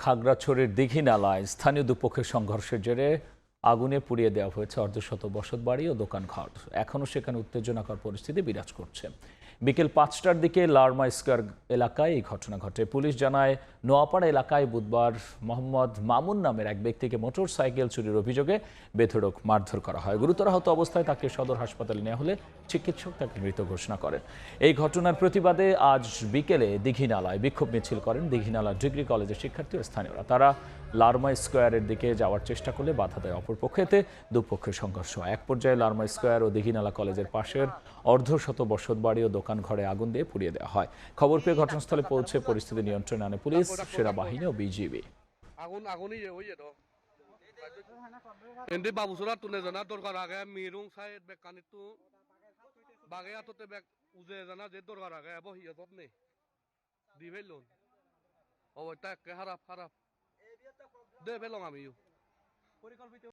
খাগড়াছড়ির দীঘিনালায় স্থানীয় দুপক্ষের সংঘর্ষের জেরে আগুনে পুড়িয়ে দেওয়া হয়েছে অর্ধশত বসতবাড়ি ও দোকানঘর। এখনও সেখানে উত্তেজনাকর পরিস্থিতি বিরাজ করছে। বিকেল ৫টার দিকে লারমা স্কয়ার এলাকায় এই ঘটনা ঘটে। পুলিশ জানায়, নোয়াপাড়া এলাকায় বুধবার মোহাম্মদ মামুন নামের এক ব্যক্তিকে মোটরসাইকেল চুরির অভিযোগে বেধড়ক মারধর করা হয়। গুরুতর আহত অবস্থায় তাকে সদর হাসপাতালে নেওয়া হলে চিকিৎসক তাকে মৃত ঘোষণা করেন। এই ঘটনার প্রতিবাদে আজ বিকেলে দীঘিনালায় বিক্ষোভ মিছিল করেন দীঘিনালা ডিগ্রি কলেজের শিক্ষার্থী ও স্থানীয়রা। তারা লারমা স্কয়ারের দিকে যাওয়ার চেষ্টা করলে বাধা দেয় অপরপক্ষেতে দুপক্ষের সংঘর্ষ হয়। এক পর্যায়ে লারমা স্কয়ার ও দীঘিনালা কলেজের পাশের অর্ধশত বসতবাড়ি ও দোকান ঘরে আগুন দিয়ে পুড়িয়ে দেওয়া হয়। খবর পেয়ে ঘটনাস্থলে পৌঁছে পরিস্থিতি নিয়ন্ত্রণে আনে পুলিশ, সেনাবাহিনী ও বিজিবি। এন্ডি বাবুসুরা তুলে জানা দরকার আগে মিরুং সাইড বেক কানিতু বাগে আততে বেক উজে জানা যে দরকার আগে আবো হিয়াতত নে দিবেলন ও তা কে হারাপ দে বেলং আমিও পরিকল্পিত